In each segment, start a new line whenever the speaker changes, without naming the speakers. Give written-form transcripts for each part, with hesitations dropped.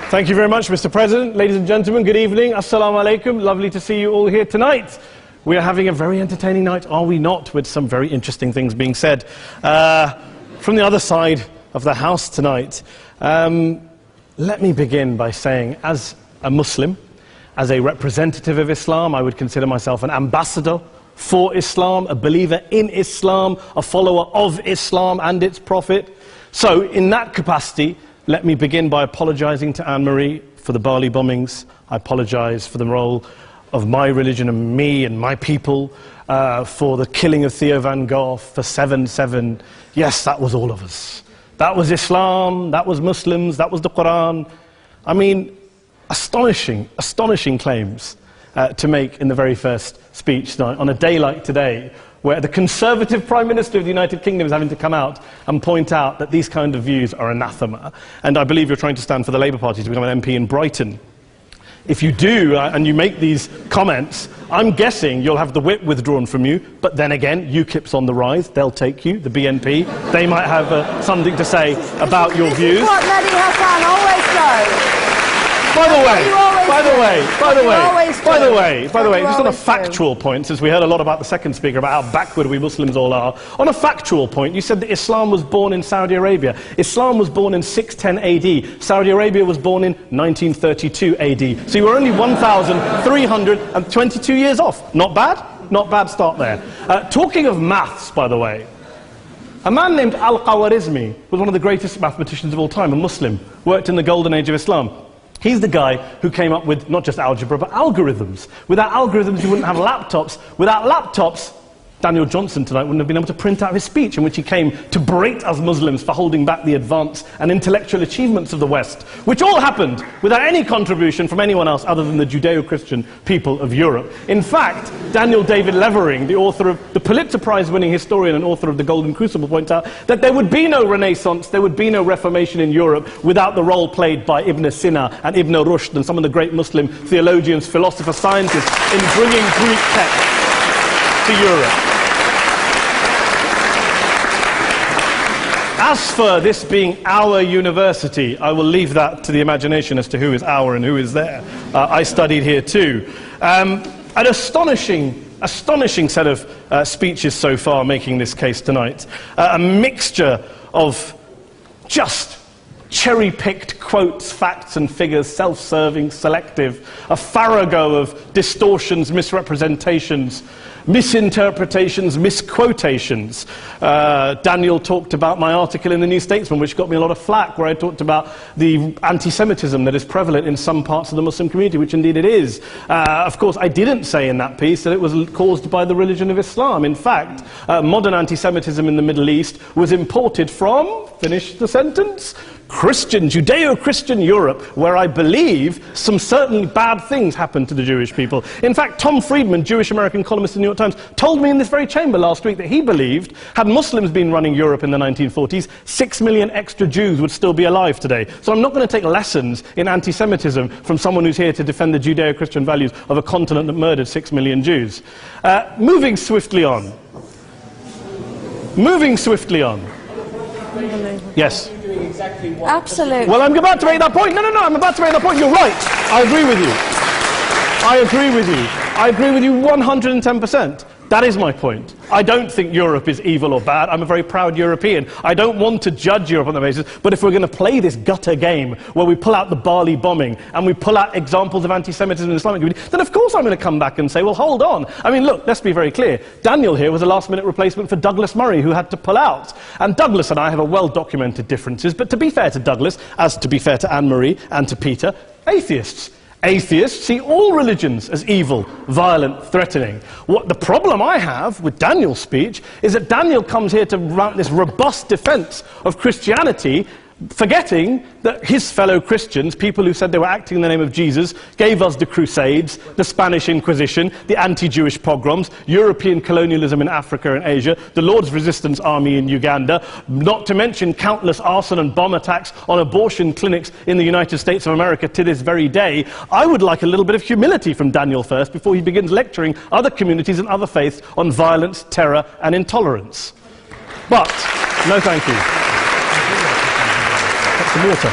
Thank you very much, Mr. President. Ladies and gentlemen, good evening. Assalamu alaikum. Lovely to see you all here tonight. We are having a very entertaining night, are we not, with some very interesting things being said from the other side of the house tonight. Let me begin by saying, as a Muslim, as a representative of Islam, I would consider myself an ambassador for Islam, a believer in Islam, a follower of Islam and its Prophet. So, in that capacity, let me begin by apologizing to Anne-Marie for the Bali bombings. I apologize for the role of my religion and me and my people, for the killing of Theo van Gogh, for 7/7. Yes, that was all of us. That was Islam, that was Muslims, that was the Quran. I mean, astonishing claims to make in the very first speech tonight, on a day like today, where the Conservative Prime Minister of the United Kingdom is having to come out and point out that these kind of views are anathema. And I believe you're trying to stand for the Labour Party to become an MP in Brighton. If you do, and you make these comments, I'm guessing you'll have the whip withdrawn from you, but then again, UKIP's on the rise, they'll take you, the BNP, they might have something to say about your views.
This is what Mehdi Hassan always does.
By the way, just on a factual point, since we heard a lot about the second speaker, about how backward we Muslims all are, on a factual point, you said that Islam was born in Saudi Arabia. Islam was born in 610 AD. Saudi Arabia was born in 1932 AD. So you were only 1,322 years off. Not bad? Not bad start there. Talking of maths, by the way, a man named Al-Khawarizmi was one of the greatest mathematicians of all time, a Muslim, worked in the golden age of Islam. He's the guy who came up with not just algebra, but algorithms. Without algorithms, you wouldn't have laptops. Without laptops, Daniel Johnson tonight wouldn't have been able to print out his speech in which he came to berate us Muslims for holding back the advance and intellectual achievements of the West, which all happened without any contribution from anyone else other than the Judeo-Christian people of Europe. In fact, Daniel David Levering, the author of the Pulitzer Prize-winning historian and author of The Golden Crucible, points out that there would be no Renaissance, there would be no Reformation in Europe without the role played by Ibn Sina and Ibn Rushd and some of the great Muslim theologians, philosophers, scientists in bringing Greek texts to Europe. As for this being our university, I will leave that to the imagination as to who is our and who is there. I studied here too. An astonishing set of speeches so far making this case tonight. A mixture of just cherry-picked quotes, facts and figures, self-serving, selective, a farrago of distortions, misrepresentations, misinterpretations, misquotations. Daniel talked about my article in the New Statesman, which got me a lot of flack, where I talked about the anti-Semitism that is prevalent in some parts of the Muslim community, which indeed it is. Of course, I didn't say in that piece that it was caused by the religion of Islam. In fact, modern anti-Semitism in the Middle East was imported from, finish the sentence, Christian, Judeo-Christian Europe, where I believe some certainly bad things happened to the Jewish people. In fact, Tom Friedman, Jewish-American columnist in the New York Times, told me in this very chamber last week that he believed, had Muslims been running Europe in the 1940s, 6 million extra Jews would still be alive today. So I'm not going to take lessons in anti-Semitism from someone who's here to defend the Judeo-Christian values of a continent that murdered 6 million Jews. Moving swiftly on. Yes.
Absolutely.
Well, I'm about to make that point. No, I'm about to make that point. You're right. I agree with you. I agree with you 110%. That is my point. I don't think Europe is evil or bad. I'm a very proud European. I don't want to judge Europe on that basis, but if we're going to play this gutter game where we pull out the Bali bombing and we pull out examples of anti-Semitism in the Islamic community, then of course I'm going to come back and say, well, hold on. I mean, look, let's be very clear. Daniel here was a last-minute replacement for Douglas Murray, who had to pull out. And Douglas and I have a well-documented differences, but to be fair to Douglas, as to be fair to Anne-Marie and to Peter, atheists. Atheists see all religions as evil, violent, threatening. What the problem I have with Daniel's speech is that Daniel comes here to mount this robust defense of Christianity, forgetting that his fellow Christians, people who said they were acting in the name of Jesus, gave us the Crusades, the Spanish Inquisition, the anti-Jewish pogroms, European colonialism in Africa and Asia, the Lord's Resistance Army in Uganda, not to mention countless arson and bomb attacks on abortion clinics in the United States of America to this very day. I would like a little bit of humility from Daniel first before he begins lecturing other communities and other faiths on violence, terror and intolerance. But, no thank you. Some water.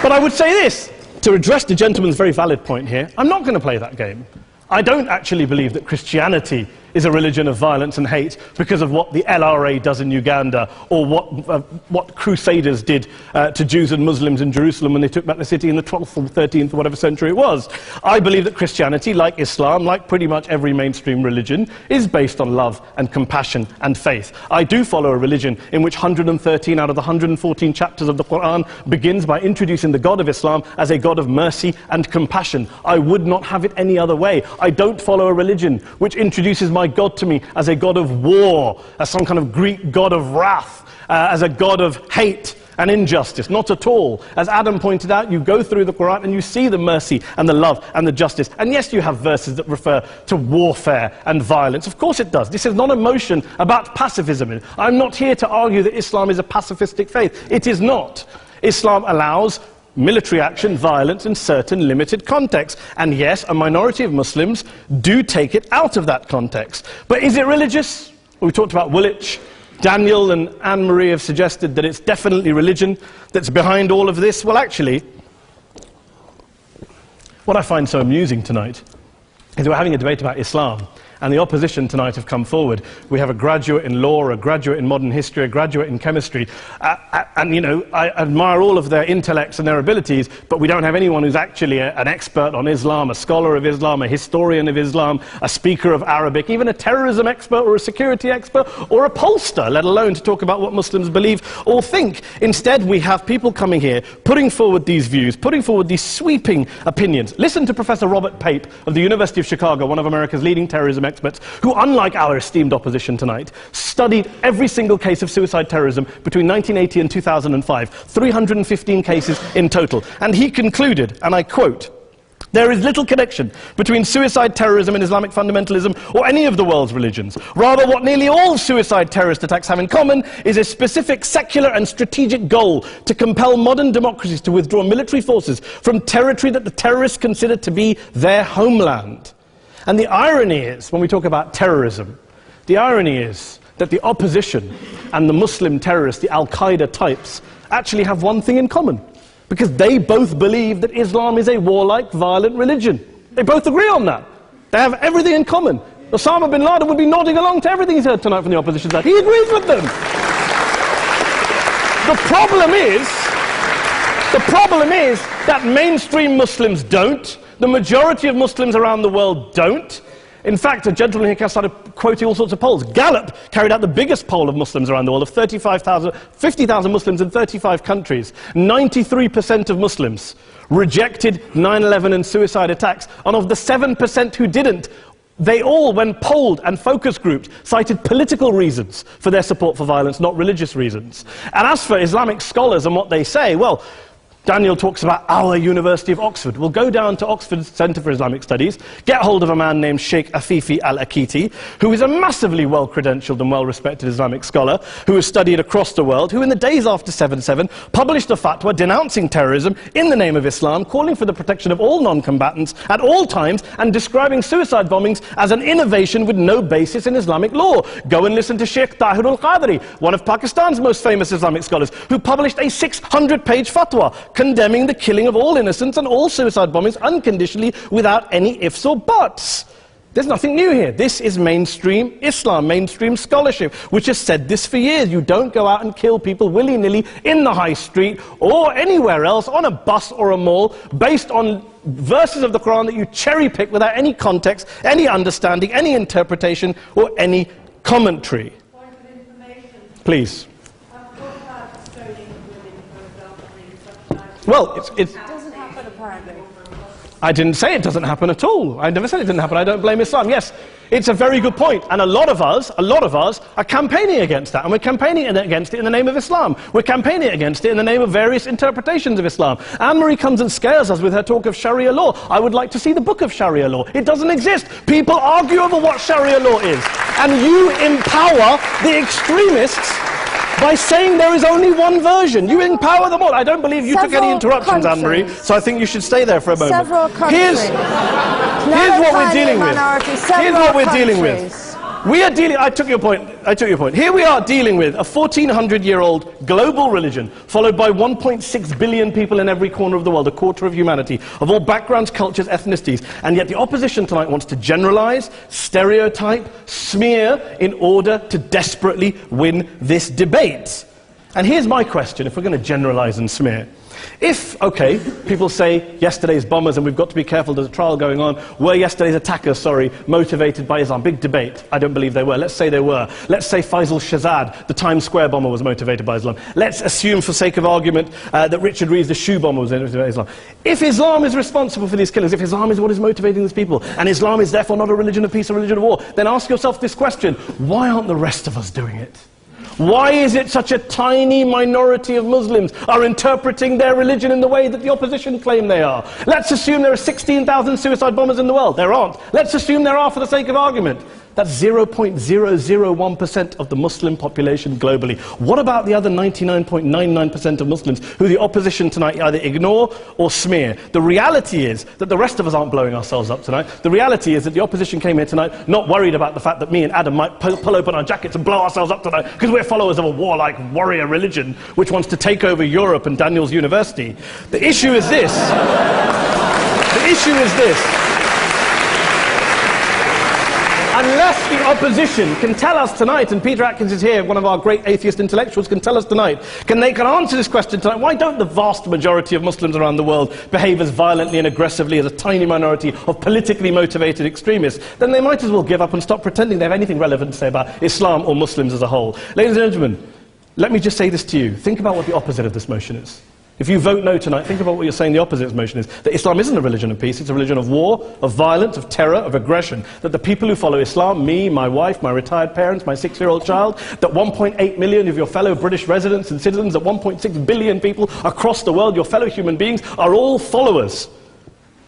But I would say this, to address the gentleman's very valid point here, I'm not going to play that game. I don't actually believe that Christianity is a religion of violence and hate because of what the LRA does in Uganda or what Crusaders did to Jews and Muslims in Jerusalem when they took back the city in the 12th or 13th or whatever century it was. I believe that Christianity, like Islam, like pretty much every mainstream religion, is based on love and compassion and faith. I do follow a religion in which 113 out of the 114 chapters of the Quran begins by introducing the God of Islam as a God of mercy and compassion. I would not have it any other way. I don't follow a religion which introduces my God to me as a God of war, as some kind of Greek God of wrath, as a God of hate and injustice. Not at all. As Adam pointed out, you go through the Quran and you see the mercy and the love and the justice. And yes, you have verses that refer to warfare and violence. Of course it does. This is not a motion about pacifism. I'm not here to argue that Islam is a pacifistic faith. It is not. Islam allows military action, violence in certain limited contexts. And yes, a minority of Muslims do take it out of that context. But is it religious? Well, we talked about Woolwich. Daniel and Anne-Marie have suggested that it's definitely religion that's behind all of this. Well, actually, what I find so amusing tonight is we're having a debate about Islam. And the opposition tonight have come forward. We have a graduate in law, a graduate in modern history, a graduate in chemistry. And, you know, I admire all of their intellects and their abilities, but we don't have anyone who's actually an expert on Islam, a scholar of Islam, a historian of Islam, a speaker of Arabic, even a terrorism expert or a security expert or a pollster, let alone to talk about what Muslims believe or think. Instead, we have people coming here, putting forward these views, putting forward these sweeping opinions. Listen to Professor Robert Pape of the University of Chicago, one of America's leading terrorism experts, who, unlike our esteemed opposition tonight, studied every single case of suicide terrorism between 1980 and 2005, 315 cases in total. And he concluded, and I quote, "There is little connection between suicide terrorism and Islamic fundamentalism or any of the world's religions. Rather, what nearly all suicide terrorist attacks have in common is a specific secular and strategic goal to compel modern democracies to withdraw military forces from territory that the terrorists consider to be their homeland." And the irony is, when we talk about terrorism, the irony is that the opposition and the Muslim terrorists, the Al-Qaeda types, actually have one thing in common. Because they both believe that Islam is a warlike, violent religion. They both agree on that. They have everything in common. Osama bin Laden would be nodding along to everything he's heard tonight from the opposition side. He agrees with them. The problem is that mainstream Muslims don't. The majority of Muslims around the world don't. In fact, a gentleman here started quoting all sorts of polls. Gallup carried out the biggest poll of Muslims around the world, of 50,000 Muslims in 35 countries. 93% of Muslims rejected 9/11 and suicide attacks. And of the 7% who didn't, they all, when polled and focus grouped, cited political reasons for their support for violence, not religious reasons. And as for Islamic scholars and what they say, well, Daniel talks about our University of Oxford. We'll go down to Oxford Centre for Islamic Studies, get hold of a man named Sheikh Afifi al-Akiti, who is a massively well-credentialed and well-respected Islamic scholar, who has studied across the world, who in the days after 7/7 published a fatwa denouncing terrorism in the name of Islam, calling for the protection of all non-combatants at all times, and describing suicide bombings as an innovation with no basis in Islamic law. Go and listen to Sheikh Tahir al-Qadri, one of Pakistan's most famous Islamic scholars, who published a 600-page fatwa condemning the killing of all innocents and all suicide bombings unconditionally without any ifs or buts. There's nothing new here. This is mainstream Islam, mainstream scholarship, which has said this for years. You don't go out and kill people willy-nilly in the high street or anywhere else, on a bus or a mall, based on verses of the Quran that you cherry-pick without any context, any understanding, any interpretation, or any commentary.
Point of information.
Please.
Well,
it doesn't happen, apparently.
I didn't say it doesn't happen at all. I never said it didn't happen. I don't blame Islam. Yes, it's a very good point. And a lot of us are campaigning against that. And we're campaigning against it in the name of Islam. We're campaigning against it in the name of various interpretations of Islam. Anne-Marie comes and scares us with her talk of Sharia law. I would like to see the book of Sharia law. It doesn't exist. People argue over what Sharia law is. And you empower the extremists by saying there is only one version. You empower them all. I don't believe you took any interruptions, Anne-Marie, so I think you should stay there for a moment.
Several countries.
Here's what we're dealing with. Here's what we're dealing with. We are dealing, I took your point. Here we are dealing with a 1400-year-old global religion, followed by 1.6 billion people in every corner of the world, a quarter of humanity, of all backgrounds, cultures, ethnicities. And yet the opposition tonight wants to generalize, stereotype, smear, in order to desperately win this debate. And here's my question, if we're going to generalize and smear. If, okay, people say yesterday's bombers, and we've got to be careful, there's a trial going on, were yesterday's attackers, motivated by Islam? Big debate. I don't believe they were. Let's say they were. Let's say Faisal Shahzad, the Times Square bomber, was motivated by Islam. Let's assume, for sake of argument, that Richard Reeves, the shoe bomber, was motivated by Islam. If Islam is responsible for these killings, if Islam is what is motivating these people, and Islam is therefore not a religion of peace, a religion of war, then ask yourself this question: why aren't the rest of us doing it? Why is it such a tiny minority of Muslims are interpreting their religion in the way that the opposition claim they are? Let's assume there are 16,000 suicide bombers in the world. There aren't. Let's assume there are for the sake of argument. That's 0.001% of the Muslim population globally. What about the other 99.99% of Muslims who the opposition tonight either ignore or smear? The reality is that the rest of us aren't blowing ourselves up tonight. The reality is that the opposition came here tonight not worried about the fact that me and Adam might pull open our jackets and blow ourselves up tonight because we're followers of a warlike warrior religion which wants to take over Europe and Daniel's university. The issue is this. The issue is this. Unless the opposition can tell us tonight, and Peter Atkins is here, one of our great atheist intellectuals, can tell us tonight, can answer this question tonight: why don't the vast majority of Muslims around the world behave as violently and aggressively as a tiny minority of politically motivated extremists? Then they might as well give up and stop pretending they have anything relevant to say about Islam or Muslims as a whole. Ladies and gentlemen, let me just say this to you. Think about what the opposite of this motion is. If you vote no tonight, think about what you're saying the opposite of this motion is. That Islam isn't a religion of peace, it's a religion of war, of violence, of terror, of aggression. That the people who follow Islam, me, my wife, my retired parents, my 6-year-old child, that 1.8 million of your fellow British residents and citizens, that 1.6 billion people across the world, your fellow human beings, are all followers,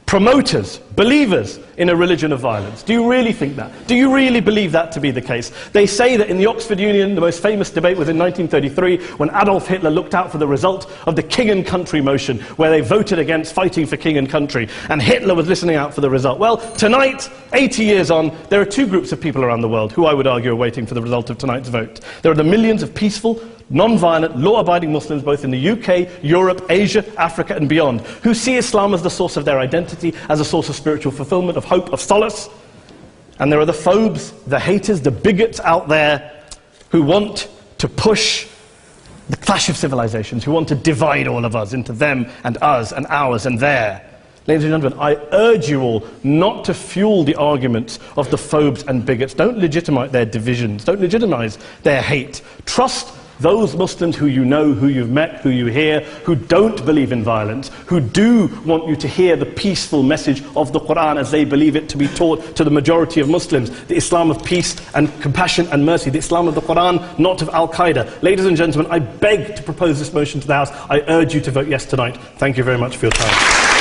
promoters, believers in a religion of violence. Do you really think that? Do you really believe that to be the case? They say that in the Oxford Union, the most famous debate was in 1933, when Adolf Hitler looked out for the result of the King and Country motion, where they voted against fighting for king and country, and Hitler was listening out for the result. Well, tonight, 80 years on, there are two groups of people around the world who I would argue are waiting for the result of tonight's vote. There are the millions of peaceful, non-violent, law-abiding Muslims both in the UK, Europe, Asia, Africa and beyond, who see Islam as the source of their identity, as a source of spiritual fulfillment, of hope, of solace. And there are the phobes, the haters, the bigots out there who want to push the clash of civilizations, who want to divide all of us into them and us and ours and their. Ladies and gentlemen, I urge you all not to fuel the arguments of the phobes and bigots. Don't legitimize their divisions. Don't legitimize their hate. Trust those Muslims who you know, who you've met, who you hear, who don't believe in violence, who do want you to hear the peaceful message of the Quran as they believe it to be taught to the majority of Muslims, the Islam of peace and compassion and mercy, the Islam of the Quran, not of Al-Qaeda. Ladies and gentlemen, I beg to propose this motion to the House. I urge you to vote yes tonight. Thank you very much for your time.